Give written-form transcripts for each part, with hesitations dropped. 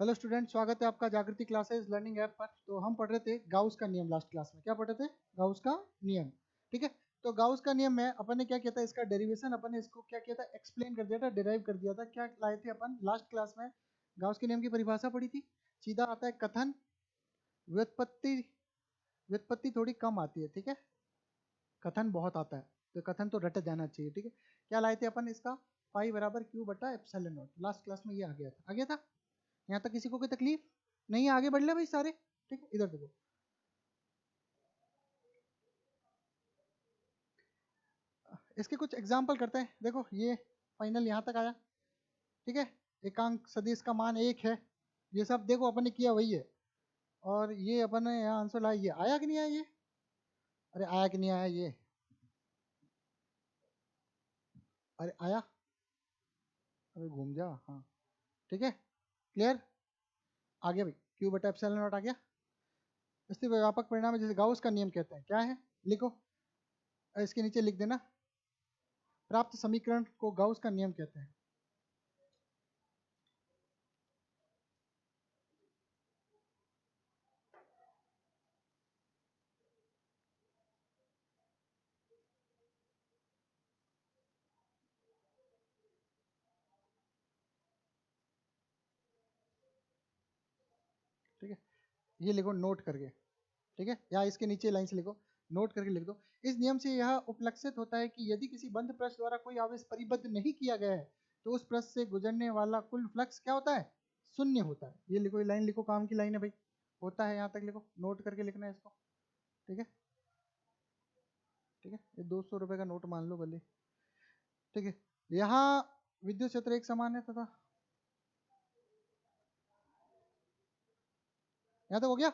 Hello student, स्वागत है आपका जागृति क्लासेस लर्निंग ऐप पर। तो हम पढ़ रहे थे गाउस का नियम। लास्ट क्लास में क्या पढ़ रहे थे? गाउस का नियम। ठीक है। तो गाउस का नियम में अपन ने क्या किया था, इसका डेरिवेशन अपन ने इसको क्या किया था, एक्सप्लेन कर दिया था, डिराइव कर दिया था। क्या लाए थे अपन लास्ट क्लास में? गाउस के नियम की परिभाषा पढ़ी थी। सीधा आता है कथन, व्युत्पत्ति। व्युत्पत्ति थोड़ी कम आती है, ठीक है। कथन बहुत आता है, तो कथन तो रट जाना चाहिए, ठीक है। क्या लाए थे अपन इसका? पाई बराबर क्यू बटा एप्सिलॉन नॉट। लास्ट क्लास में ये आ गया था, आ गया था। यहाँ तक किसी को कोई तकलीफ नहीं है? आगे बढ़ ले भाई सारे। ठीक है, इधर देखो। इसके कुछ एग्जाम्पल करते हैं। देखो ये फाइनल यहाँ तक आया, ठीक है। एकांक सदिश का मान 1 है। ये सब देखो अपन ने किया वही है। और ये अपन ने यहाँ आंसर लाया, ये आया कि नहीं आया ये? अरे आया कि नहीं आया ये? अरे आया। अरे घूम जा, हाँ। ठीक है, क्लियर। आ गया भाई, क्यू बटा एप्सिलॉन नॉट आ गया। इससे व्यापक परिणाम है जिसे गाउस का नियम कहते हैं। क्या है लिखो, इसके नीचे लिख देना। प्राप्त समीकरण को गाउस का नियम कहते हैं। ठीक है, ये लिखो नोट करके। ठीक है, या इसके नीचे लाइन से लिखो, नोट करके लिख दो। इस नियम से यह उपलक्षित होता है कि यदि किसी बंद पृष्ठ द्वारा कोई आवेश परिबद्ध नहीं किया गया है तो उस पृष्ठ से गुजरने वाला कुल फ्लक्स क्या होता है? शून्य होता है। ये लिखो, ये लाइन लिखो, काम की लाइन है भाई। होता है यहाँ तक लिखो, नोट करके लिखना है इसको। ठीक है, ठीक है, ये 200 रुपये का नोट मान लो भले। ठीक है, यहाँ विद्युत क्षेत्र एक समान है तथा यहाँ तक हो गया।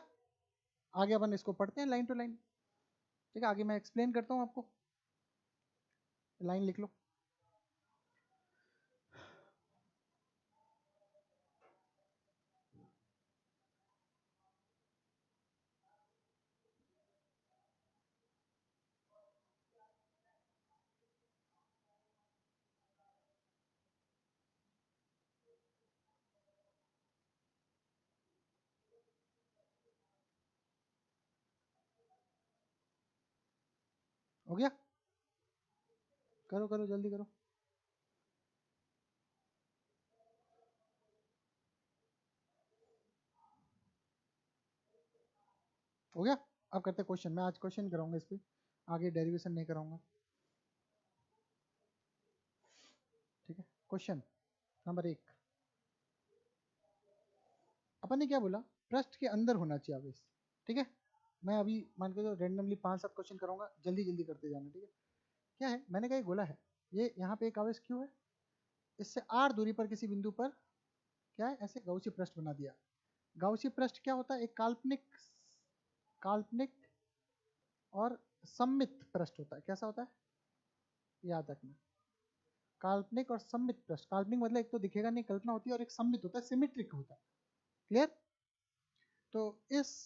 आगे अपन इसको पढ़ते हैं लाइन टू लाइन। ठीक है, आगे मैं एक्सप्लेन करता हूँ आपको। लाइन लिख लो। हो गया? करो करो, जल्दी करो। हो गया? अब करते क्वेश्चन। मैं आज क्वेश्चन कराऊंगा इस पे, आगे डेरिवेशन नहीं कराऊंगा। ठीक है, क्वेश्चन नंबर 1। अपन ने क्या बोला? पृष्ठ के अंदर होना चाहिए आवेश। ठीक है, मैं अभी मान के रैंडमली 5-7 क्वेश्चन कराऊंगा, जल्दी जल्दी करते जाना। ठीक है, क्या है मैंने कहा, गोला है। ये यहाँ पे एक आवेश क्यों है, इससे r दूरी पर किसी बिंदु पर क्या है, ऐसे गाउसी पृष्ठ बना दिया। गाउसी पृष्ठ क्या होता है? एक काल्पनिक काल्पनिक और सममित पृष्ठ होता है। कैसा होता है याद रखना? काल्पनिक और सममित पृष्ठ। काल्पनिक मतलब एक तो दिखेगा नहीं, कल्पना होती है, और एक सममित होता है, सिमेट्रिक होता है। क्लियर? तो इस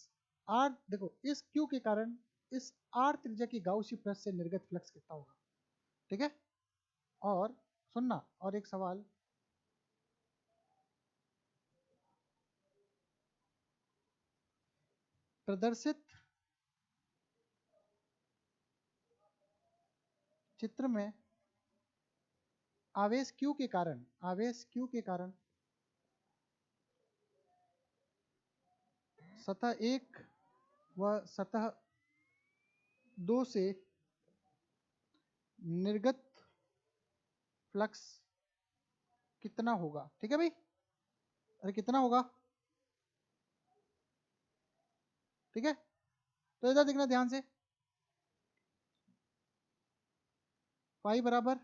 आर देखो, इस क्यू के कारण इस आर त्रिज्या की गाउसी पृष्ठ से निर्गत फ्लक्स कितना होगा? ठीक है, और सुनना, और एक सवाल, प्रदर्शित चित्र में आवेश क्यू के कारण, आवेश क्यू के कारण सतह 1 व सतह 2 से निर्गत फ्लक्स कितना होगा? ठीक है भाई, अरे कितना होगा? ठीक है, तो इधर देखना ध्यान से। पाई बराबर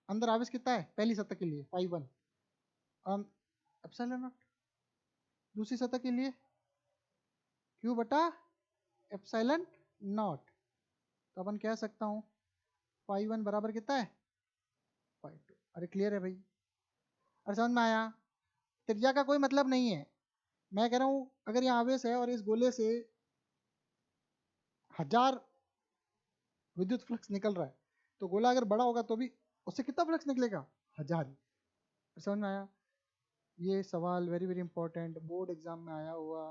अंदर आवेश कितना है पहली सतह के लिए? पाई 1 एप्सिलॉन नॉट। दूसरी सतह के लिए क्यू बटा एप्सिलॉन नॉट। तो अपन कह सकता हूँ पाई 1 बराबर कितना है? पाई 2। अरे क्लियर है भाई? अरे समझ में आया? त्रिज्या का कोई मतलब नहीं है। मैं कह रहा हूँ अगर ये आवेश है और इस गोले से 1000 विद्युत फ्लक्स निकल रहा है, तो गोला अगर बड़ा होगा तो भी उससे कितना फ्लक्स निकलेगा? 1000। समझ में आया? ये सवाल very very important, board exam में आया हुआ,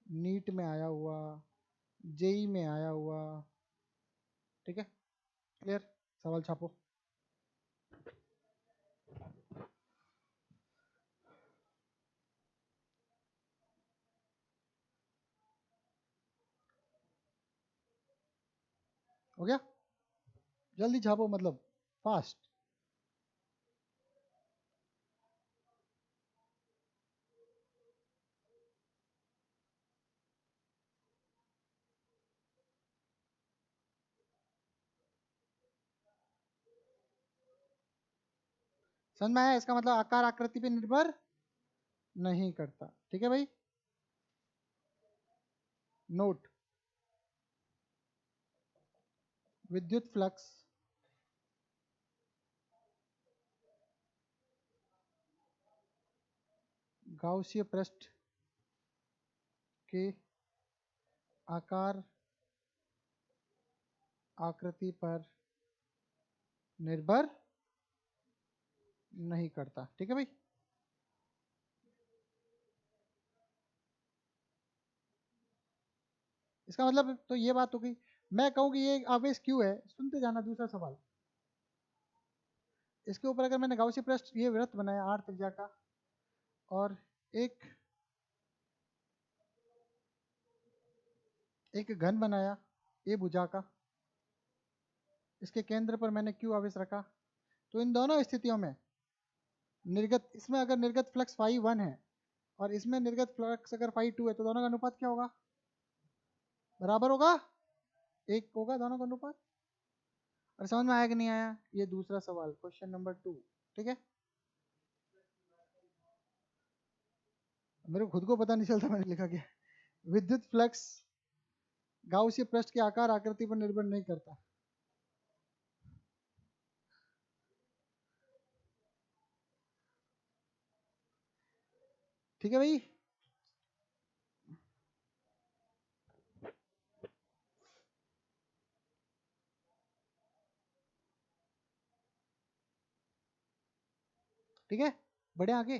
नीट में आया हुआ, जेई में आया हुआ। ठीक है, क्लियर? सवाल छापो। हो गया? जल्दी छापो, मतलब फास्ट। समझ में आया? इसका मतलब आकार आकृति पे निर्भर नहीं करता। ठीक है भाई, नोट। विद्युत फ्लक्स गाउसीय पृष्ठ के आकार आकृति पर निर्भर नहीं करता। ठीक है भाई, इसका मतलब तो ये बात हो गई। मैं कहूँ कि ये आवेश क्यों है, सुनते जाना। दूसरा सवाल, इसके ऊपर अगर मैंने गाउसी पृष्ठ ये वृत्त बनाया आर त्रिज्या का, और एक एक घन बनाया ए भुजा का, इसके केंद्र पर मैंने क्यू आवेश रखा, तो इन दोनों स्थितियों में निर्गत, इसमें अगर निर्गत फ्लक्स फाई 1 है और इसमें निर्गत फ्लक्स अगर फाई 2 है, तो दोनों का अनुपात क्या होगा? बराबर होगा, एक होगा दोनों का अनुपात। और समझ में आया कि नहीं आया? ये दूसरा सवाल, क्वेश्चन नंबर 2। ठीक है, मेरे को खुद को पता नहीं चलता मैंने लिखा क्या। विद्युत फ्लक्स गाउसीय पृष्ठ के आकार आकृति पर निर्भर नहीं करता। ठीक है भाई, ठीक है, बढ़े आगे।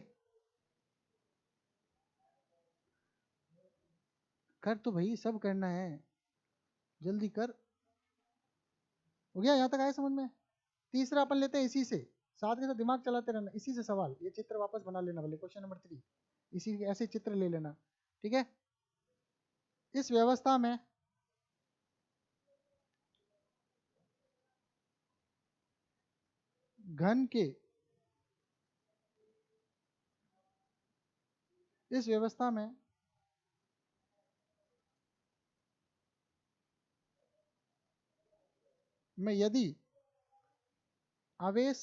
कर तो भाई, सब करना है, जल्दी कर। हो गया? यहाँ तक आया समझ में? तीसरा अपन लेते हैं इसी से, साथ के साथ दिमाग चलाते रहना, इसी से सवाल। ये चित्र वापस बना लेना भले, क्वेश्चन नंबर 3 इसी ऐसे चित्र ले लेना। ठीक है, इस व्यवस्था में घन के, इस व्यवस्था में यदि आवेश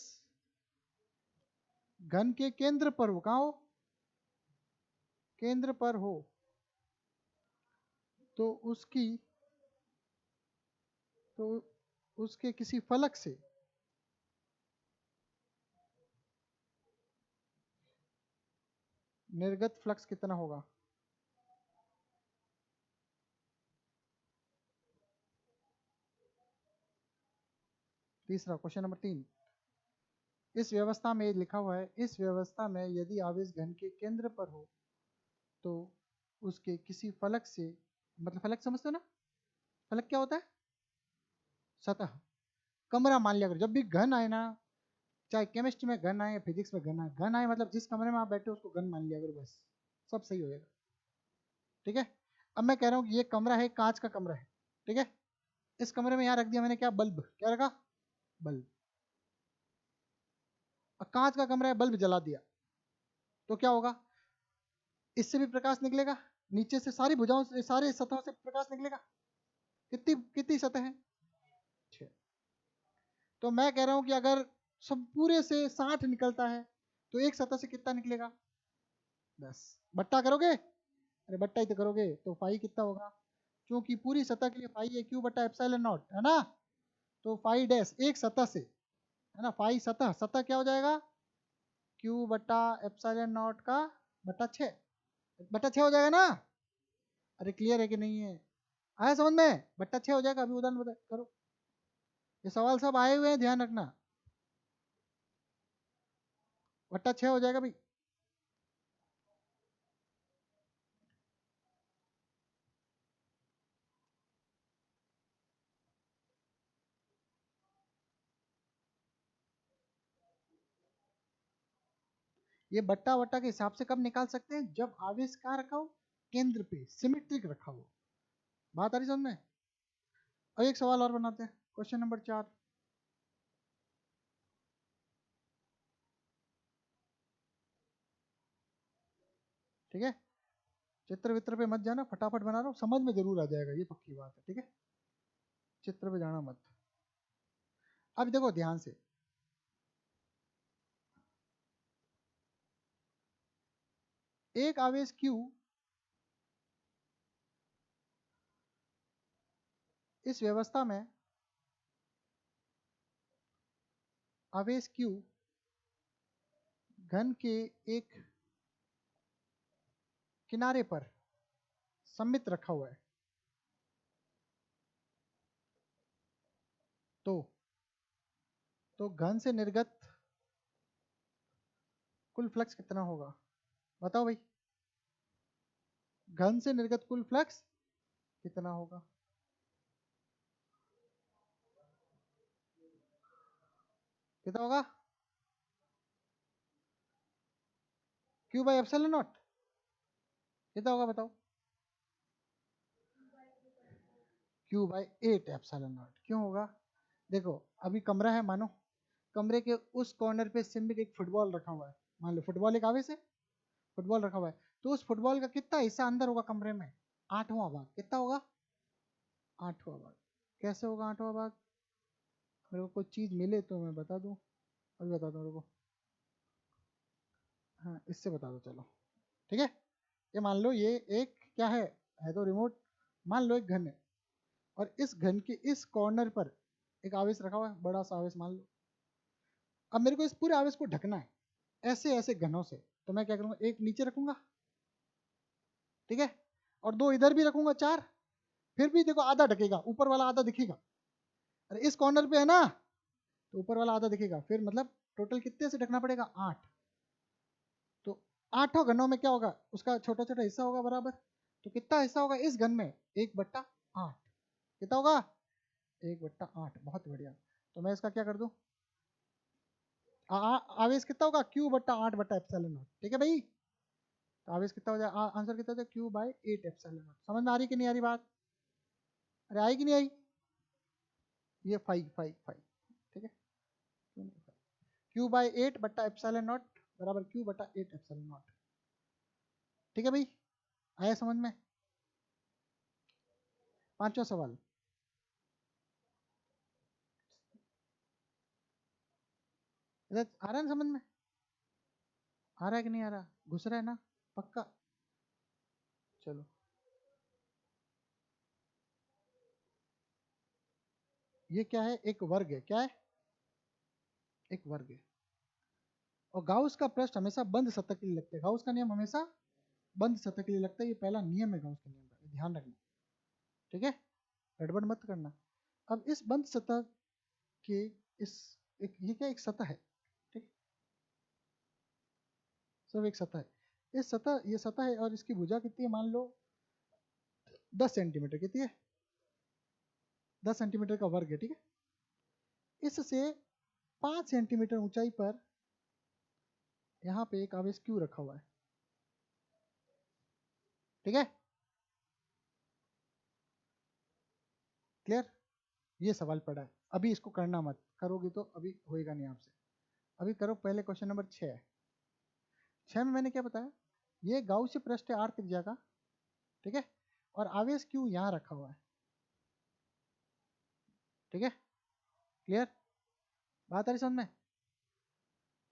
घन के केंद्र पर हो, कहाँ हो? केंद्र पर हो, तो तो उसके किसी फलक से निर्गत फ्लक्स कितना होगा? तीसरा, क्वेश्चन नंबर 3। इस व्यवस्था में लिखा हुआ है, इस व्यवस्था में यदि आवेश घन के केंद्र पर हो, तो उसके किसी फलक से, मतलब फलक समझते हो ना? फलक क्या होता है? सतह, कमरा मान लिया करो। जब भी घन आए ना, चाहे केमिस्ट्री में घन आए या फिजिक्स में घन आए, घन आए मतलब जिस कमरे में आप बैठे हो उसको घन मान लिया करो, बस सब सही हो जाएगा। ठीक है, अब मैं कह रहा हूँ कि ये कमरा है, कांच का कमरा है। ठीक है, इस कमरे में यहाँ रख दिया मैंने क्या? बल्ब। क्या रखा? बल्ब। और कांच का कमरा है, बल्ब जला दिया, तो क्या होगा? इससे भी प्रकाश निकलेगा, नीचे से सारी भुजाओं से, सारे सतहों से प्रकाश निकलेगा। कितनी कितनी सतह है? 6। तो मैं कह रहा हूं कि अगर सब पूरे से 60 निकलता है, तो एक सतह से कितना निकलेगा? 10। बट्टा करोगे? अरे बट्टा ही तो करोगे, तो फाई कितना होगा? क्योंकि पूरी सतह के लिए फाई है क्यू बट्टा एप्सिलॉन नॉट, है ना? तो फाई डैश एक सतह से, है ना? फाई सतह, सतह क्या हो जाएगा? क्यू बट्टा एप्सिलॉन नॉट का बट्टा 6, बट्टा 6 हो जाएगा ना? अरे क्लियर है कि नहीं है? आया समझ में? बट्टा 6 हो जाएगा। अभी उदाहरण बता करो, ये सवाल सब आए हुए हैं, ध्यान रखना। बट्टा 6 हो जाएगा भाई। ये बट्टा वट्टा के हिसाब से कब निकाल सकते हैं? जब आवेश कहाँ रखा हो? केंद्र पे, सिमेट्रिक रखा हो। बात आ रही समझ में? और एक सवाल और बनाते हैं, क्वेश्चन नंबर 4। ठीक है, चित्र वित्र पे मत जाना, फटाफट बना रहा हूँ, समझ में जरूर आ जाएगा, ये पक्की बात है। ठीक है, चित्र पे जाना मत। अब देखो ध्यान से, एक आवेश Q इस व्यवस्था में, आवेश Q घन के एक किनारे पर सम्मित रखा हुआ है, तो घन से निर्गत कुल फ्लक्स कितना होगा? बताओ भाई, घन से निर्गत कुल फ्लक्स कितना होगा? कितना होगा? Q by epsilon not. कितना होगा बताओ? Q by 8 epsilon not. क्यों होगा? देखो अभी कमरा है, मानो कमरे के उस कॉर्नर पे सिर्फ एक फुटबॉल रखा हुआ है, मान लो फुटबॉल एक आवेश है, फुटबॉल रखा हुआ है, तो उस फुटबॉल का कितना हिस्सा अंदर होगा कमरे में? 8वां भाग। कितना होगा? 8वां भाग। कैसे होगा 8वां भाग? मेरे को कोई चीज़ मिले तो मैं बता दूँ, अभी बता दूँ मेरे को। हाँ, इससे बता दो चलो। ठीक है, ये मान लो ये एक क्या है तो रिमोट। मान लो एक घन है, और इस घन के इस कॉर्नर पर एक आवेश रखा हुआ है, बड़ा सा आवेश मान लो। अब मेरे को इस पूरे आवेश को ढकना है ऐसे ऐसे घनों से, तो मैं क्या करूँगा, एक नीचे रखूंगा, ठीक है, और 2 इधर भी रखूंगा, 4। फिर भी देखो आधा ढकेगा, ऊपर वाला आधा दिखेगा। अरे इस कॉर्नर पे है ना, तो ऊपर वाला आधा दिखेगा, फिर मतलब टोटल कितने से ढकना पड़ेगा? 8। तो 8 घनों में क्या होगा, उसका छोटा छोटा हिस्सा होगा बराबर। तो कितना हिस्सा होगा इस घन में? 1/8। कितना होगा? 1/8। बहुत बढ़िया। तो मैं इसका क्या कर दूं, आवेश कितना होगा? Q/8/एप्सिलॉन नॉट। ठीक है भाई, तो आवेश कितना हो जाए, आंसर कितना हो जाए? Q/8 epsilon not. समझ में आ रही कि नहीं आ रही बात? अरे आई कि नहीं आई? ये 5 ठीक है, Q/8/एप्सिलॉन नॉट बराबर Q/8 एप्सिलॉन नॉट। ठीक है भाई, आया समझ में? 5वां सवाल, इधर आ रहा है ना समझ में? आ रहा है कि नहीं आ रहा? घुस रहा है ना पक्का? चलो, ये क्या है? एक वर्ग है। क्या है? एक वर्ग है। और गाउस का पृष्ठ हमेशा बंद सतह के लिए लगता है। गाउस का नियम हमेशा बंद सतह के लिए लगता है, ये पहला नियम है गाउस के नियम का, ध्यान रखना। ठीक है, गड़बड़ मत करना। अब इस बंद सतह के इस ये क्या, एक सतह है, ठीक, सब एक सतह है। इस सतह, ये सतह है, और इसकी भुजा कितनी है? मान लो 10 सेंटीमीटर। कितनी है? 10 सेंटीमीटर का वर्ग है। ठीक है, इससे 5 सेंटीमीटर ऊंचाई पर यहाँ पे एक आवेश क्यू रखा हुआ है। ठीक है, क्लियर? ये सवाल पड़ा है, अभी इसको करना मत, करोगे तो अभी होएगा नहीं आपसे। अभी करो पहले क्वेश्चन नंबर 6। 6 में मैंने क्या बताया, ये गाउस पृष्ठ है R त्रिज्या का, ठीक है, और आवेश क्यू यहाँ रखा हुआ है। ठीक है, क्लियर? बात आ रही समझ में?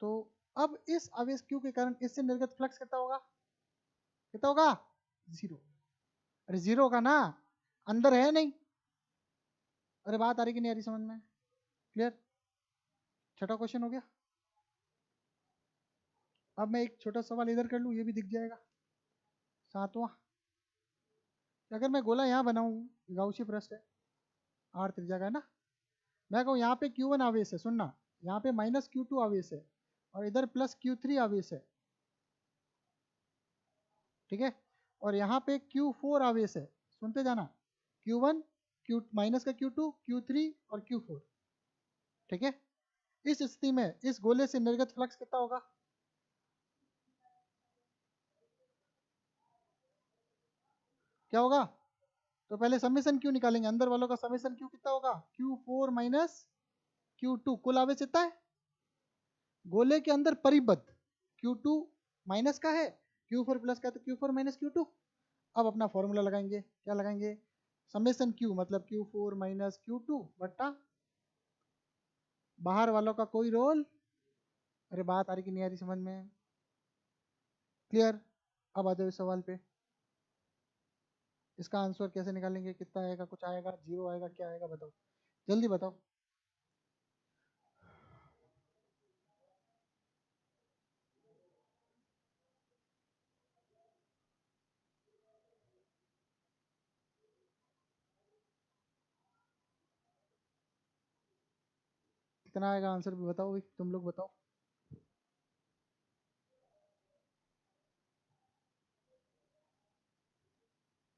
तो अब इस आवेश क्यू के कारण इससे निर्गत फ्लक्स कितना होगा? कितना होगा? 0। अरे 0 होगा ना, अंदर है नहीं। अरे बात आ रही कि नहीं आ रही समझ में? क्लियर? छठा क्वेश्चन हो गया। अब मैं एक छोटा सवाल इधर कर लूँ, ये भी दिख जाएगा। 7वां, अगर मैं गोला यहाँ बनाऊँ, गाउसी पृष्ठ है, R त्रिज्या का है ना, मैं कहूँ यहाँ पे Q1 आवेश है, सुनना, यहाँ पे -Q2 आवेश है, और इधर +Q3 आवेश है। ठीक है, और यहाँ पे Q4 आवेश है, सुनते जाना, Q1, Q माइनस का Q2, Q3 और Q4। ठीक है, इस स्थिति में इस गोले से निर्गत फ्लक्स कितना होगा? क्या होगा? तो पहले समेशन क्यू निकालेंगे, अंदर वालों का समेशन क्यू कितना होगा? Q4 माइनस Q2, कुल आवेश कितना है गोले के अंदर परिबद्ध? Q2 माइनस का है, Q4 प्लस का, तो Q4 माइनस Q2। अब अपना फॉर्मूला लगाएंगे, क्या लगाएंगे? समेशन क्यू मतलब Q4 माइनस Q2 बट्टा बाहर वालों का कोई रोल। अरे बात आ रही कि नहीं आ रही समझ में? क्लियर? अब आ जाओ इस सवाल पे, इसका आंसर कैसे निकालेंगे? कितना आएगा? कुछ आएगा, जीरो आएगा, क्या आएगा बताओ, जल्दी बताओ। कितना आएगा आंसर भी बताओ, तुम लोग बताओ।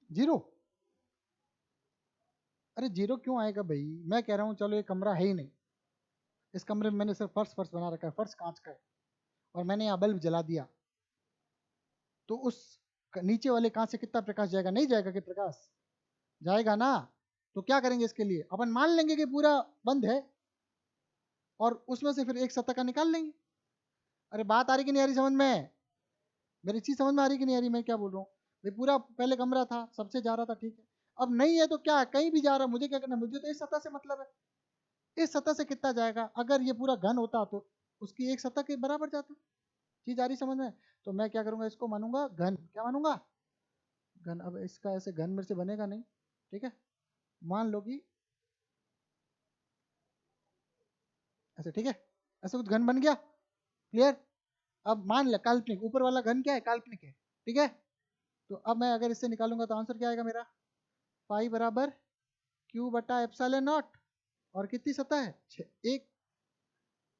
जीरो? अरे जीरो क्यों आएगा भाई? मैं कह रहा हूँ चलो ये कमरा है ही नहीं, इस कमरे में मैंने सिर्फ फर्श फर्श बना रखा है, फर्श कांच का है, और मैंने यहाँ बल्ब जला दिया, तो उस नीचे वाले कांच से कितना प्रकाश जाएगा? नहीं जाएगा कि प्रकाश जाएगा ना? तो क्या करेंगे इसके लिए? अपन मान लेंगे कि पूरा बंद है और उसमें से फिर एक सतह का निकाल लेंगे। अरे बात आ रही कि नहीं आ रही समझ में? मेरी चीज समझ में आ रही कि नहीं आ रही? मैं क्या बोल रहा हूँ भाई? पूरा पहले कमरा था, सबसे जा रहा था, ठीक है, अब नहीं है तो क्या है, कहीं भी जा रहा है, मुझे क्या करना? मुझे तो इस सतह से मतलब है, इस सतह से कितना जाएगा? अगर ये पूरा घन होता तो उसकी एक सतह के बराबर जाता। चीज आ रही समझ में? तो मैं क्या करूंगा, इसको मानूंगा घन। क्या मानूंगा? घन। अब इसका ऐसे घन मेरे से बनेगा नहीं, ठीक है, मान लो कि ऐसे, ठीक है, ऐसे कुछ घन बन गया। क्लियर? अब मान लिया काल्पनिक, ऊपर वाला घन क्या है? काल्पनिक है, ठीक है। तो अब मैं अगर इससे निकालूंगा तो आंसर क्या आएगा मेरा? पाई बराबर क्यू बटा एप्सिलॉन नॉट। और कितनी सतह है? एक।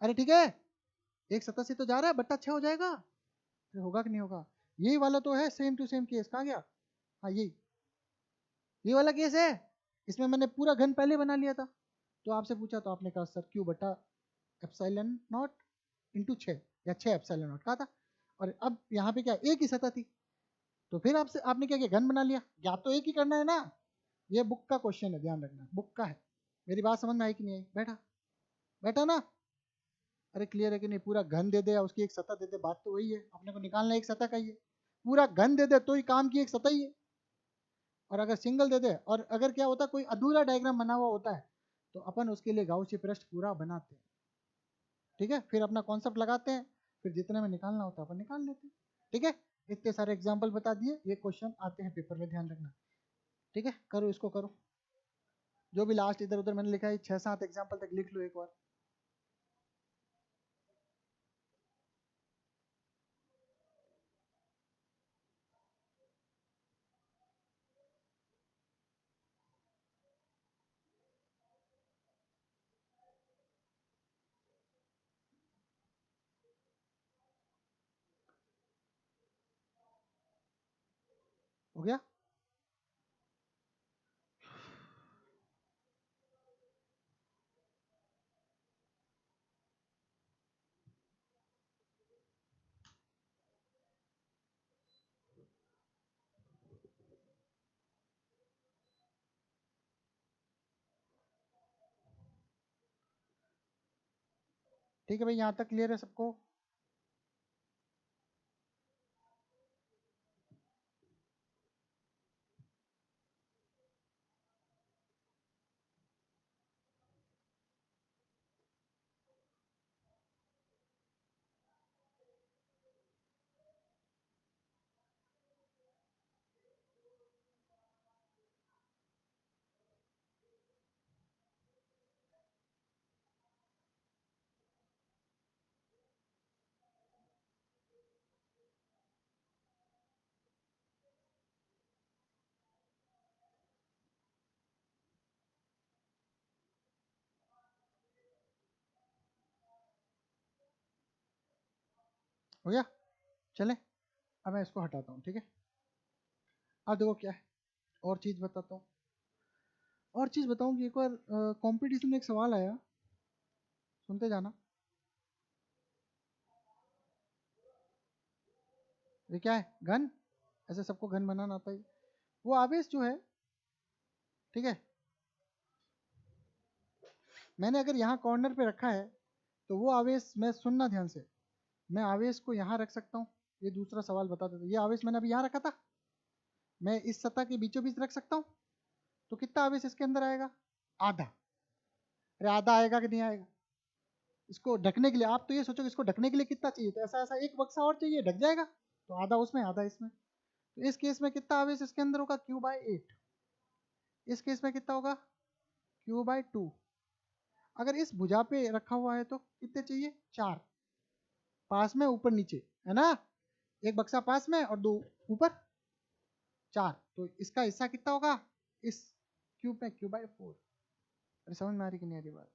अरे ठीक है, एक सतह से तो जा रहा है, बट्टा 6 हो जाएगा। फिर होगा कि नहीं होगा? यही वाला तो है सेम टू सेम केस। कहाँ गया? हाँ यही, ये वाला केस है। इसमें मैंने पूरा घन पहले बना लिया था, तो आपसे पूछा तो आपने कहा सर क्यू बटा एप्सिलॉन नॉट इंटू 6 या 6 एप्सिलॉन नॉट कहा था। और अब यहाँ पे क्या, एक ही सतह थी, तो फिर आपसे आपने क्या किया? घन बना लिया। या तो एक ही करना है ना, ये बुक का क्वेश्चन है, ध्यान रखना, बुक का है। मेरी बात समझ में आई कि नहीं आई? बैठा बैठा ना? अरे क्लियर है कि नहीं? पूरा घन दे दे या उसकी एक सतह दे दे, बात तो वही है, अपने को निकालना एक सतह का ही है। पूरा घन दे दे तो ही काम की एक सतह ही है, और अगर सिंगल दे दे, और अगर क्या होता है कोई अधूरा डायग्राम बना हुआ होता है, तो अपन उसके लिए गाउसी पृष्ठ पूरा बनाते हैं, ठीक है, फिर अपना कॉन्सेप्ट लगाते हैं, फिर जितने में निकालना होता है अपन निकाल लेते हैं, ठीक है। इतने सारे एग्जाम्पल बता दिए, ये क्वेश्चन आते हैं पेपर में, ध्यान रखना, ठीक है। करो इसको, करो जो भी लास्ट इधर उधर मैंने लिखा है, 6-7 एग्जाम्पल तक लिख लो एक बार। हो गया? ठीक है भाई, यहाँ तक क्लियर है सबको? हो गया? चले, अब मैं इसको हटाता हूँ, ठीक है। अब देखो क्या है, और चीज़ बताता हूँ, और चीज़ बताऊँ कि एक बार कंपटीशन में एक सवाल आया, सुनते जाना। ये क्या है? घन। ऐसे सबको घन बनाना आता है। वो आवेश जो है, ठीक है, मैंने अगर यहाँ कॉर्नर पे रखा है तो वो आवेश, मैं सुनना ध्यान से, मैं आवेश को यहाँ रख सकता हूँ। ये दूसरा सवाल बता देता, ये आवेश मैंने अभी यहाँ रखा था, मैं इस सतह के बीचों बीच रख सकता हूँ, तो कितना आवेश इसके अंदर आएगा? आधा। अरे आधा आएगा कि नहीं आएगा? इसको ढकने के लिए, आप तो ये सोचो इसको ढकने के लिए कितना चाहिए, तो ऐसा ऐसा एक बक्सा और चाहिए, ढक जाएगा, तो आधा उसमें आधा इसमें। तो इस केस में कितना आवेश इसके अंदर होगा? Q/8। इस केस में कितना होगा? Q/2। अगर इस भुजा पे रखा हुआ है तो कितने चाहिए? 4, पास में ऊपर नीचे, है ना, एक बक्सा पास में और 2 ऊपर, 4, तो इसका हिस्सा कितना होगा इस क्यूब में? Q/4। अरे समझ में आ रही कि नहीं आ रही बात?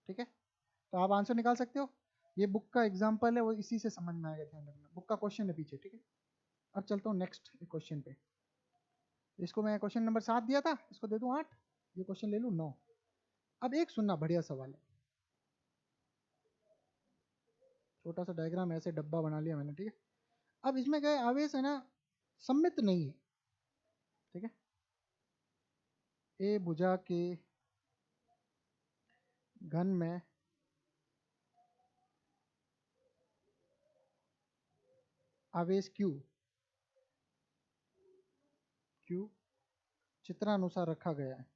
ठीक है, तो आप आंसर निकाल सकते हो। ये बुक का एग्जाम्पल है, वो इसी से समझ में आएगा, ध्यान रखना, बुक का क्वेश्चन है पीछे, ठीक है। अब चलता हूँ नेक्स्ट क्वेश्चन पे। इसको मैं क्वेश्चन नंबर 7 दिया था, इसको दे दूँ 8, ये क्वेश्चन ले लूँ 9। अब एक सुनना, बढ़िया सवाल है, छोटा सा डायग्राम ऐसे डब्बा बना लिया मैंने, ठीक है। अब इसमें क्या है, आवेश है ना सम्मित नहीं है, ठीक है। ए भुजा के घन में आवेश Q चित्रानुसार रखा गया है।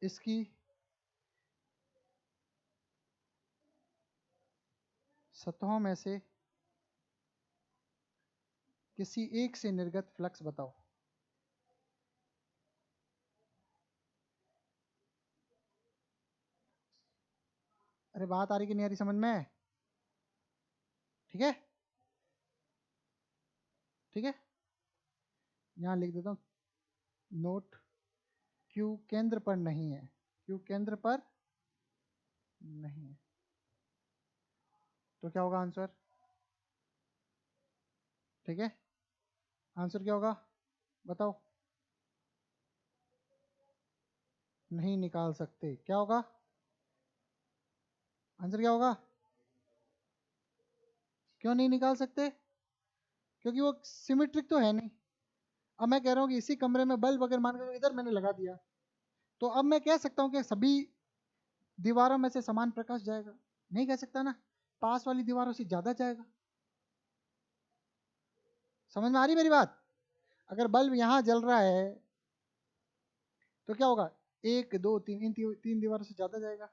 इसकी सतहों में से किसी एक से निर्गत फ्लक्स बताओ। अरे बात आ रही कि नहीं आ रही समझ में? ठीक है, ठीक है, यहाँ लिख देता हूँ नोट, Q केंद्र पर नहीं है, Q केंद्र पर नहीं है, तो क्या होगा आंसर? ठीक है, आंसर क्या होगा बताओ? नहीं निकाल सकते, क्या होगा आंसर? क्या होगा? क्यों नहीं निकाल सकते? क्योंकि वो सिमेट्रिक तो है नहीं। अब मैं कह रहा हूँ कि इसी कमरे में बल्ब अगर मान कर इधर मैंने लगा दिया, तो अब मैं कह सकता हूँ कि सभी दीवारों में से समान प्रकाश जाएगा? नहीं कह सकता ना, पास वाली दीवारों से ज्यादा जाएगा। समझ में आ रही मेरी बात? अगर बल्ब यहाँ जल रहा है तो क्या होगा, 1 2 3, इन 3 दीवारों से ज्यादा जाएगा,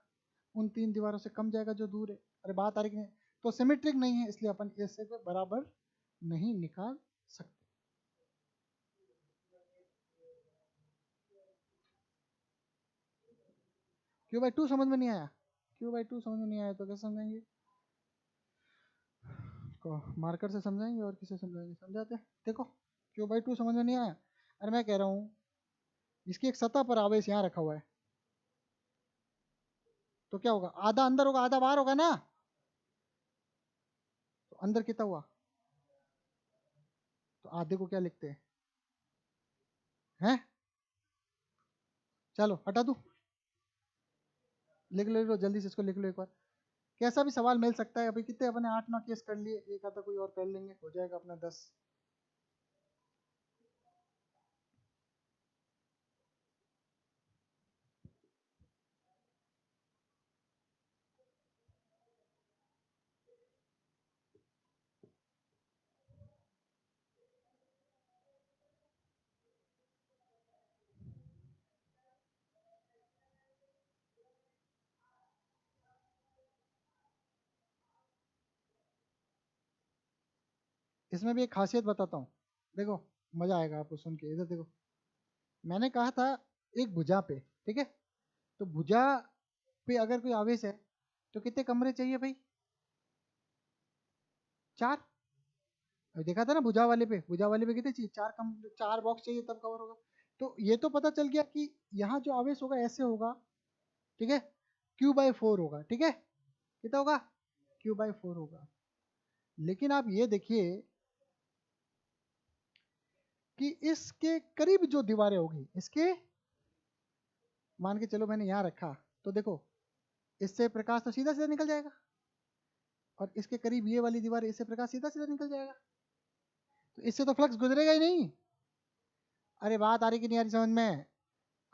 उन 3 दीवारों से कम जाएगा जो दूर है। अरे बात आ रही नहीं? तो सिमेट्रिक नहीं है, इसलिए अपन ऐसे को बराबर नहीं निकाल सकते। Q/2 समझ में नहीं आया? Q/2 समझ में नहीं आया तो कैसे समझेंगे? को मार्कर से समझाएंगे और किसे समझाएंगे? समझाते हैं, देखो Q/2 समझ में नहीं आया। अरे मैं कह रहा हूँ इसकी एक सतह पर आवेश यहाँ रखा हुआ है, तो क्या होगा, आधा अंदर होगा आधा बाहर होगा ना, तो अंदर कितना हुआ, तो आधे को क्या लिखते हैं? चलो हटा दूं, लिख लो जल्दी से, इसको लिख लो एक बार। कैसा भी सवाल मिल सकता है, अभी कितने अपने 8 9 केस कर लिए, एक आधा कोई और कर लेंगे, हो जाएगा अपना 10। इसमें भी एक खासियत बताता हूँ, देखो मजा आएगा आपको सुन के, इधर देखो। मैंने कहा था एक भुजा पे, ठीक है, तो भुजा पे अगर कोई आवेश है तो कितने कमरे चाहिए भाई? 4। अभी देखा था ना भुजा वाले पे, भुजा वाले पे कितने चाहिए? 4 बॉक्स चाहिए तब कवर होगा। तो ये तो पता चल गया कि यहाँ जो आवेश होगा ऐसे होगा, ठीक है, Q/4 होगा, ठीक है, कितना होगा? Q/4 होगा। लेकिन आप ये देखिए कि इसके करीब जो दीवारें होगी, इसके मान के चलो मैंने यहाँ रखा, तो देखो इससे प्रकाश तो सीधा सीधा निकल जाएगा, और इसके करीब ये वाली दीवार, इससे प्रकाश सीधा सीधा निकल जाएगा, तो इससे तो फ्लक्स गुजरेगा ही नहीं। अरे बात आ रही कि नहीं आ रही समझ में?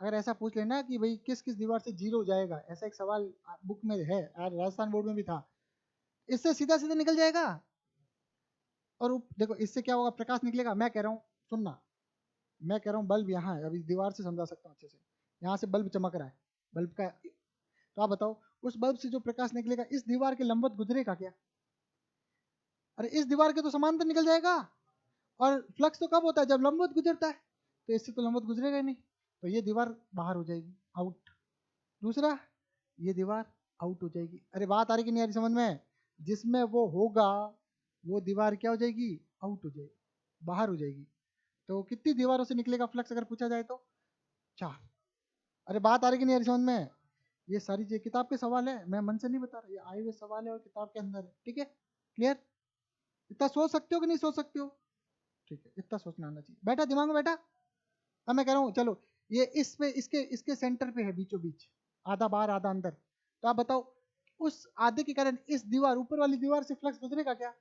अगर ऐसा पूछ लेना कि भाई किस किस दीवार से जीरो जाएगा, ऐसा एक सवाल बुक में है, राजस्थान बोर्ड में भी था, इससे सीधा सीधा निकल जाएगा। और देखो इससे क्या होगा, प्रकाश निकलेगा। मैं कह रहा हूँ, सुनना, मैं कह रहा हूँ बल्ब यहाँ है, अभी दीवार से समझा सकता हूँ अच्छे से, यहाँ से बल्ब चमक रहा है, बल्ब का, तो आप बताओ उस बल्ब से जो प्रकाश निकलेगा इस दीवार के लंबवत गुजरेगा क्या? अरे इस दीवार के तो समांतर निकल जाएगा। और फ्लक्स तो कब होता है, जब लंबवत गुजरता है, तो इससे तो लंबवत गुजरेगा ही नहीं, तो ये दीवार बाहर हो जाएगी, आउट। दूसरा, ये दीवार आउट हो जाएगी। अरे बात आ रही कि नहीं आ रही समझ में? जिसमें वो होगा वो दीवार क्या हो जाएगी, आउट हो जाएगी, बाहर हो जाएगी। तो कितनी दीवारों से निकलेगा फ्लक्स अगर पूछा जाए तो 4। अरे बात आ रही कि नहीं आ रही समझ में? ये सारी चीजें किताब के सवाल है, मैं मन से नहीं बता रहा, ये आए हुए सवाल है और किताब के अंदर है, ठीक है? क्लियर? इतना सोच सकते हो कि नहीं सोच सकते हो? ठीक है, इतना सोचना आना चाहिए, बैठा दिमाग में बैठा। अब मैं कह रहा हूँ चलो, ये इस पे, इसके इसके सेंटर पे है, बीचों बीच, आधा बाहर आधा अंदर, तो आप बताओ उस आधे के कारण इस दीवार, ऊपर वाली दीवार से फ्लक्स गुजरेगा क्या?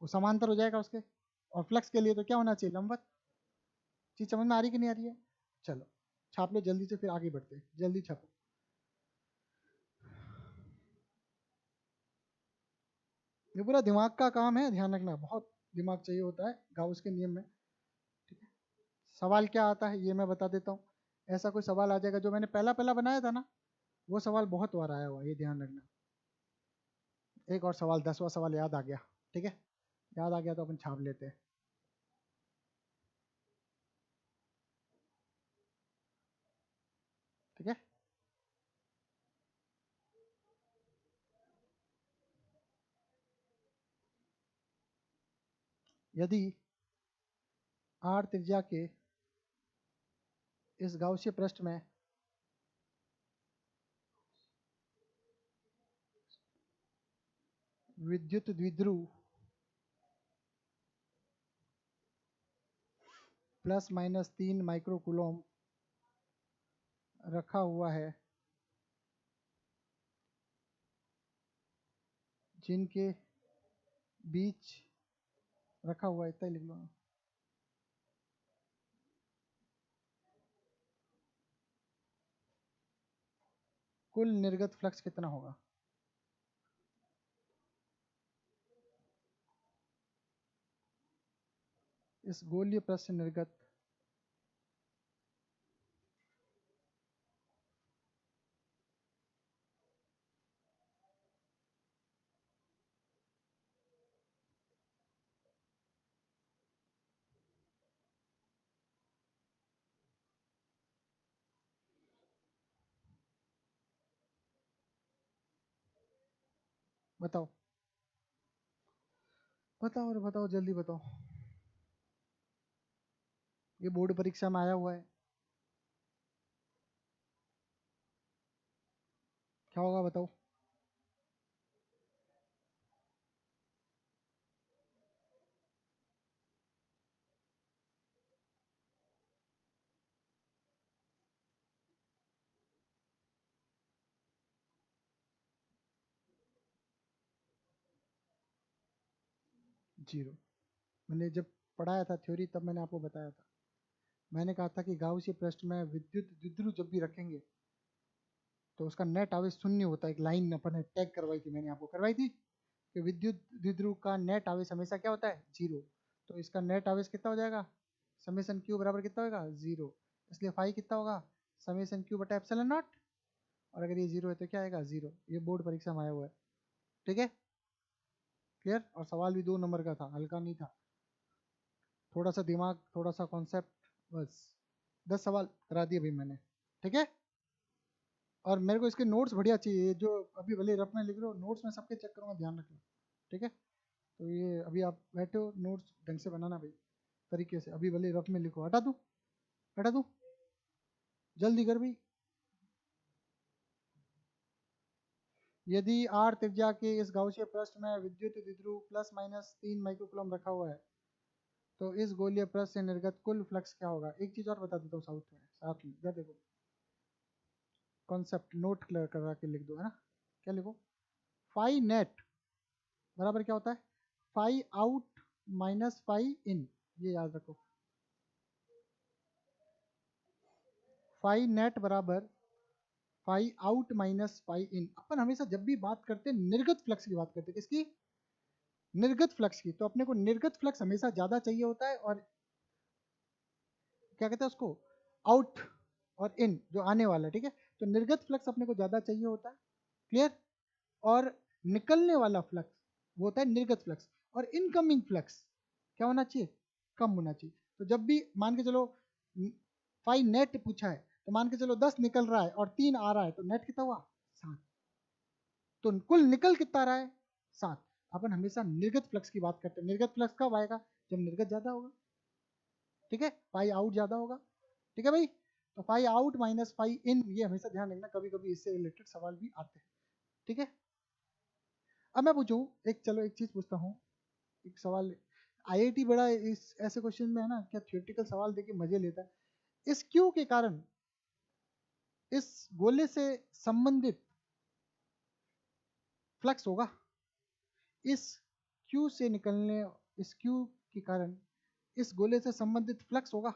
वो समांतर हो जाएगा उसके, और फ्लक्स के लिए तो क्या होना चाहिए, लंबवत। चीज समझ में आ रही कि नहीं आ रही है? चलो छाप लो जल्दी से, फिर आगे बढ़ते हैं, जल्दी छापो। ये पूरा दिमाग का काम है, ध्यान रखना, बहुत दिमाग चाहिए होता है गाउस के नियम में, ठीक है? सवाल क्या आता है ये मैं बता देता हूँ। ऐसा कोई सवाल आ जाएगा जो मैंने पहला पहला बनाया था ना, वो सवाल बहुत बार आया हुआ है, ये ध्यान रखना। एक और सवाल, 10वां सवाल याद आ गया, ठीक है? याद आ गया तो अपन छाप लेते हैं। ठीक है, यदि आर त्रिज्या के इस गाउसीय पृष्ठ में विद्युत द्विध्रुव +- 3 माइक्रो कूलम रखा हुआ है, जिनके बीच रखा हुआ है, इतना ही लिख लो, कुल निर्गत फ्लक्स कितना होगा? इस गोलीय पृष्ठ से निर्गत बताओ, बताओ और बताओ, जल्दी बताओ, ये बोर्ड परीक्षा में आया हुआ है, क्या होगा बताओ? जीरो। मैंने जब पढ़ाया था थ्योरी तब मैंने आपको बताया था, मैंने कहा था कि गाउसीय पृष्ठ में विद्युत द्विध्रुव जब भी रखेंगे तो उसका नेट आवेश शून्य होता है। एक लाइन अपन ने टैग करवाई थी, मैंने आपको करवाई थी कि विद्युत द्विध्रुव का नेट आवेश हमेशा क्या होता है, जीरो। तो इसका नेट आवेश कितना हो जाएगा, समेसन क्यू बराबर कितना होगा, जीरो। इसलिए फाई कितना होगा, समेसन क्यू बटा एप्सिलॉन नॉट। और अगर ये जीरो है तो क्या आएगा, जीरो। ये बोर्ड परीक्षा में आया हुआ है, ठीक है? क्लियर? और सवाल भी 2 नंबर का था, हल्का नहीं था, थोड़ा सा दिमाग, थोड़ा सा कॉन्सेप्ट, बस 10 सवाल करा दिए भाई मैंने, ठीक है? और मेरे को इसके नोट्स बढ़िया चाहिए, जो अभी भले रफ में लिख रहे हो, नोट्स में सबके चेक करूँगा, ध्यान रखना, ठीक है? तो ये अभी आप बैठे हो, नोट्स ढंग से बनाना भाई, तरीके से, अभी भले रफ में लिखो। हटा दूँ, हटा दूँ, जल्दी कर भाई। यदि आर त्रिज्या के इस गाउसीय पृष्ठ में विद्युत द्विध्रुव +- 3 माइक्रोकूलम रखा हुआ है, तो इस गोलीय पृष्ठ से निर्गत कुल फ्लक्स क्या होगा? एक चीज और बता देता हूँ साथ में, इधर देखो, कॉन्सेप्ट नोट करा के लिख दो, है ना? क्या लिखो, फाई नेट बराबर क्या होता है, फाई आउट माइनस फाई इन, ये याद रखो। फाई नेट बराबर फाई आउट माइनस फाई इन। अपन हमेशा जब भी बात करते हैं निर्गत फ्लक्स की बात करते हैं, किसकी, निर्गत फ्लक्स की। तो अपने को निर्गत फ्लक्स हमेशा ज्यादा चाहिए होता है, और क्या कहते हैं उसको, आउट और इन जो आने वाला, ठीक है। तो निर्गत फ्लक्स अपने को ज्यादा चाहिए होता है, क्लियर। और निकलने वाला फ्लक्स वो होता है निर्गत फ्लक्स। और इनकमिंग फ्लक्स क्या होना चाहिए, कम होना चाहिए। तो जब भी मान के चलो फाइव नेट पूछा है, तो मान के चलो 10 निकल रहा है और 3 आ रहा है, तो नेट कितना हुआ, 7। तो कुल निकल कितना रहा है, 7। अपन हमेशा निर्गत फ्लक्स की बात करते हैं। निर्गत फ्लक्स कब आएगा, जब निर्गत ज्यादा होगा, ठीक है, फाई आउट ज्यादा होगा, ठीक है भाई। तो फाई आउट माइनस फाई इन, ये हमेशा ध्यान रखना, कभी कभी इससे रिलेटेड सवाल भी आते हैं, ठीक है। अब मैं पूछूं एक, चलो एक चीज पूछता हूँ, एक सवाल। आईआईटी बड़ा इस ऐसे क्वेश्चन में है ना, क्या थियोरेटिकल सवाल देके मजे लेता है। इस क्यू के कारण इस गोले से संबंधित फ्लक्स होगा, इस क्यू से निकलने, इस क्यू के कारण इस गोले से संबंधित फ्लक्स होगा।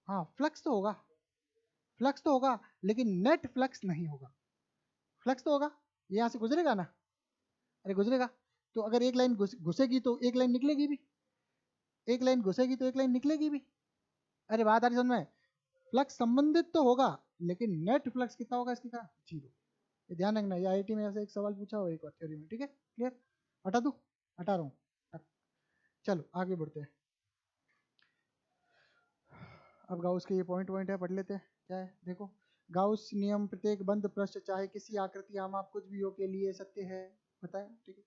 हाँ फ्लक्स तो होगा, फ्लक्स तो होगा, लेकिन नेट फ्लक्स नहीं होगा। फ्लक्स तो होगा, ये यहाँ से गुजरेगा ना, अरे गुजरेगा। तो अगर एक लाइन घुसेगी तो एक लाइन निकलेगी भी, एक लाइन घुसेगी तो एक लाइन निकलेगी भी। अरे बात आ रही समझ में, फ्लक्स संबंधित तो होगा, लेकिन नेट फ्लक्स कितना होगा इसके कारण, 0। ये ध्यान रखना, ये आईआईटी में ऐसे एक सवाल पूछा हो एक बार थ्योरी में, ठीक है, क्लियर। हटा दूं, हटा रहा हूँ। चलो आगे बढ़ते हैं। अब गाउस के ये पॉइंट पॉइंट है, पढ़ लेते हैं क्या है, देखो। गाउस नियम प्रत्येक बंद पृष्ठ चाहे किसी आकृति या माप कुछ भी हो के लिए सत्य है, बताया, ठीक है।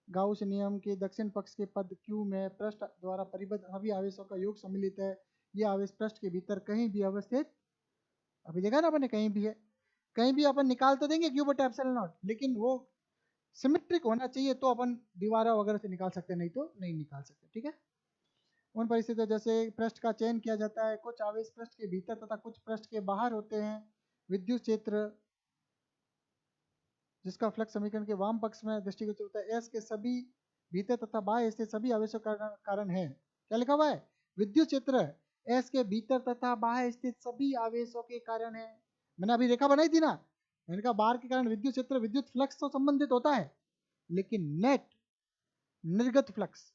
गाउस नियम के दक्षिण पक्ष के पद Q में पृष्ठ द्वारा परिबद्ध सभी आवेशों का योग सम्मिलित है। यह आवेश पृष्ठ के भीतर कहीं भी अवस्थित, अभी देखा ना अपने, कहीं भी है, कहीं भी अपन निकाल तो देंगे Q बटा एप्सिलॉन नॉट, लेकिन वो सिमेट्रिक होना चाहिए, तो अपन दीवारों वगैरह से निकाल सकते हैं, नहीं तो नहीं निकाल सकते, ठीक है। उन परिस्थितियों जैसे पृष्ठ का चयन किया जाता है, कुछ आवेश पृष्ठ के भीतर तथा कुछ पृष्ठ के बाहर होते हैं। विद्युत क्षेत्र जिसका फ्लक्स समीकरण के वाम पक्ष में दृष्टिगोचर होता है, एस के सभी भीतर तथा बाह्य स्थित सभी आवेशों का कारण है। क्या लिखा हुआ है, विद्युत क्षेत्र एस के भीतर तथा बाह्य स्थित सभी आवेशों के कारण है। मैंने अभी रेखा बनाई थी ना, मैंने कहा बाहर के कारण विद्युत क्षेत्र विद्युत फ्लक्स तो संबंधित होता है, लेकिन नेट निर्गत फ्लक्स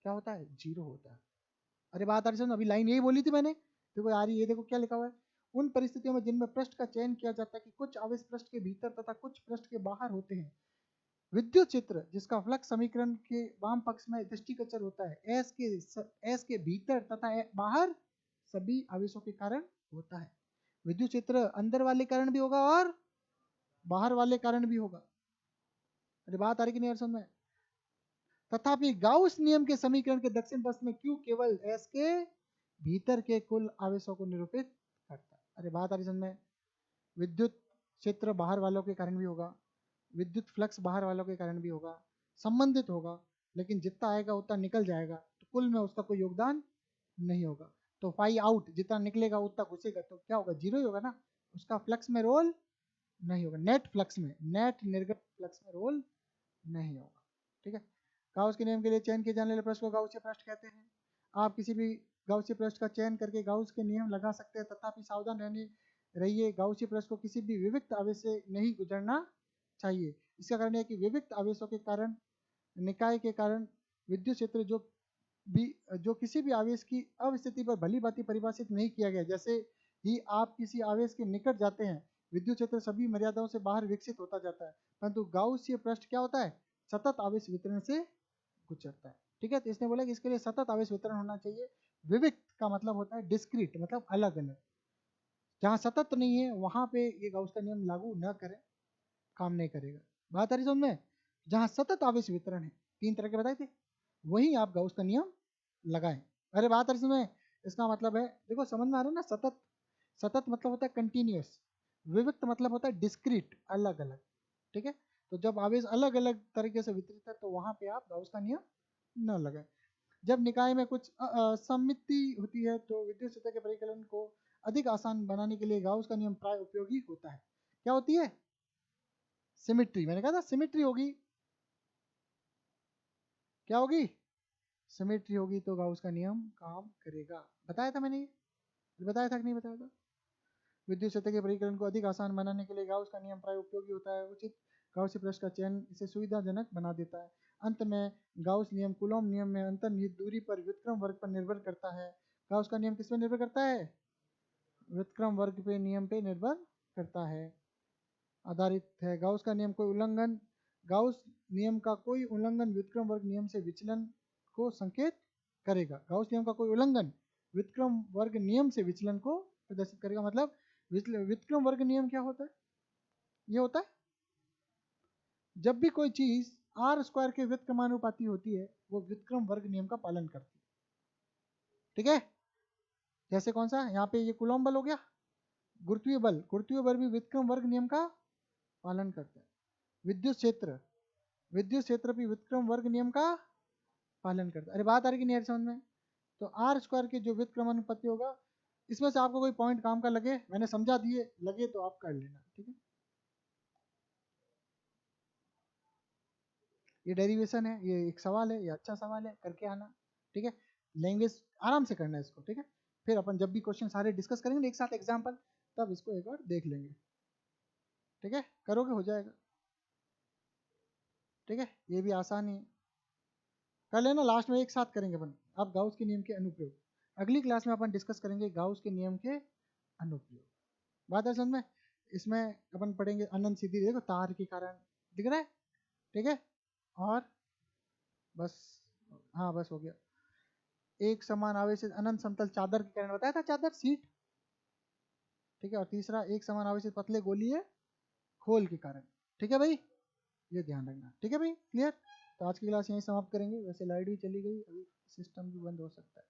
क्या होता है, 0 होता है। अरे बात आ रही समझ, अभी लाइन यही बोली थी मैंने, देखो यार ये देखो क्या लिखा हुआ है। उन परिस्थितियों में जिनमें पृष्ठ का चयन किया जाता है कि कुछ आवेश पृष्ठ के भीतर तथा कुछ पृष्ठ के बाहर होते हैं, विद्युत क्षेत्र जिसका फ्लक्स समीकरण के वाम पक्ष में दृष्टिगोचर होता है, एस के भीतर तथा बाहर सभी आवेशों के कारण होता है। विद्युत क्षेत्र अंदर वाले कारण भी होगा और बाहर वाले कारण भी होगा। अरे बात आ रही कि नहीं समझ में। तथापि गाउस नियम के समीकरण के दक्षिण पक्ष में क्यू केवल एस के भीतर के कुल आवेशों को निरूपित करता है। अरे बात आ रही समझ में, विद्युत क्षेत्र बाहर वालों के कारण भी होगा, विद्युत फ्लक्स बाहर वालों के कारण भी होगा, संबंधित होगा, लेकिन जितना आएगा उतना निकल जाएगा, तो कुल में उसका कोई योगदान नहीं होगा। तो फाई आउट जितना निकलेगा उतना घुसेगा, तो क्या होगा, 0 ही होगा ना, उसका फ्लक्स में रोल नहीं होगा, नेट फ्लक्स में, नेट निर्गत फ्लक्स में रोल नहीं होगा, ठीक है। गाउस के नियम के लिए चयन किए जाने वाले पृष्ठ को गाउसीय पृष्ठ कहते हैं। आप किसी भी गाउसीय पृष्ठ का चयन करके गाउस के नियम लगा सकते हैं, तथापि सावधान रहने रहिए, गाउसीय पृष्ठ को किसी भी विविक्त आवेश से नहीं गुजरना चाहिए। इसका कारण है कि विविक्त आवेशों के कारण, निकाय के कारण विद्युत क्षेत्र जो किसी भी आवेश की अवस्थिति पर भली भांति परिभाषित नहीं किया गया, जैसे ही आप किसी आवेश के निकट जाते हैं विद्युत क्षेत्र सभी मर्यादाओं से बाहर विकसित होता जाता है, परंतु गाउसीय पृष्ठ क्या होता है, सतत आवेश वितरण से गुजरता है, ठीक है। तो इसने बोला कि इसके लिए सतत आवेश वितरण होना चाहिए। विविक्त का मतलब होता है डिस्क्रीट, मतलब अलग अलग। जहाँ सतत नहीं है वहां पे ये गाउस का नियम लागू न करें, काम नहीं करेगा। बात आ रही समझ में। जहाँ सतत आवेश वितरण है, 3 तरह के बताए थे, वही आप गाउस का नियम लगाएं। अरे बात आ रही समझ में, इसका मतलब है, देखो समझ में आ रहा है ना, सतत, सतत मतलब होता है कंटिन्यूस, विविक्त मतलब होता है डिस्क्रीट, अलग अलग, ठीक है। तो जब आवेश अलग अलग तरीके से वितरित है, तो वहां पे आप गाउस का नियम न लगाएं। जब निकाय में कुछ असमिति होती है, तो विद्युत सतह के परिकलन को अधिक आसान बनाने के लिए गाउस का नियम प्राय उपयोगी होता है। क्या होती है, सिमिट्री, मैंने कहा था सिमिट्री होगी, क्या होगी, सिमेट्री होगी तो गाउस का नियम काम करेगा। बताया था मैंने, ये बताया था कि नहीं बताया था। विद्युत क्षेत्र के परिकलन को अधिक आसान बनाने के लिए गाउस का नियम प्राय उपयोगी होता है। उचित गाउसी पृष्ठ का चयन इसे सुविधाजनक बना देता है। अंत में गाउस नियम कूलॉम नियम में अंतर्निहित दूरी पर व्युत्क्रम वर्ग पर निर्भर करता है। गाउस का नियम किस पर निर्भर करता है, व्युत्क्रम वर्ग पे नियम पे निर्भर करता है, आधारित है। गाउस का नियम कोई उल्लंघन, गाउस नियम का कोई उल्लंघन व्युत्क्रम वर्ग नियम से विचलन को संकेत करेगा। गाउस नियम का कोई उल्लंघन व्युत्क्रम वर्ग नियम से विचलन को प्रदर्शित करेगा। मतलब व्युत्क्रम वर्ग नियम क्या होता है, ये होता है जब भी कोई चीज आर स्क्वायर के व्युत्क्रमानुपाती होती है वो व्युत्क्रम वर्ग नियम का पालन करती है। ठीक है, जैसे कौन सा, यहाँ पे ये कूलॉम बल हो गया, गुरुत्वीय बल भी व्युत्क्रम वर्ग नियम का पालन करते हैं। विद्युत क्षेत्र भी व्युत्क्रम वर्ग नियम का पालन करता है। अरे बात आ रही कि नहीं समझ में। तो आर स्क्वायर के जो व्युत्क्रमानुपाती होगा, इसमें से आपको कोई पॉइंट काम का लगे, मैंने समझा दिए, लगे तो आप कर लेना। ठीक है, ये डेरिवेशन है, ये एक सवाल है, ये अच्छा सवाल है, करके आना। ठीक है, लैंग्वेज आराम से करना है इसको। ठीक है, फिर अपन जब भी क्वेश्चन सारे डिस्कस करेंगे एक साथ एग्जाम्पल, तब इसको एक बार देख लेंगे। ठीक है, करोगे हो जाएगा। ठीक है, ये भी आसान ही है, कर लेना। लास्ट में एक साथ करेंगे अपन। अब गाउस के नियम के अनुप्रयोग अगली क्लास में अपन डिस्कस करेंगे, गाउस के नियम के अनुप्रयोग। बात है समझ में। इसमें अपन पढ़ेंगे अनंत सीधी, देखो तार के कारण दिख रहा है। ठीक है, और बस, हाँ बस हो गया। एक समान आवेशित अनंत समतल चादर के कारण, बताया था चादर सीट। ठीक है, और तीसरा एक समान आवेशित पतले गोलीय खोल के कारण। ठीक है भाई, ये ध्यान रखना। ठीक है भाई, क्लियर। तो आज की क्लास यहीं समाप्त करेंगे। वैसे लाइट भी चली गई, अभी सिस्टम भी बंद हो सकता है।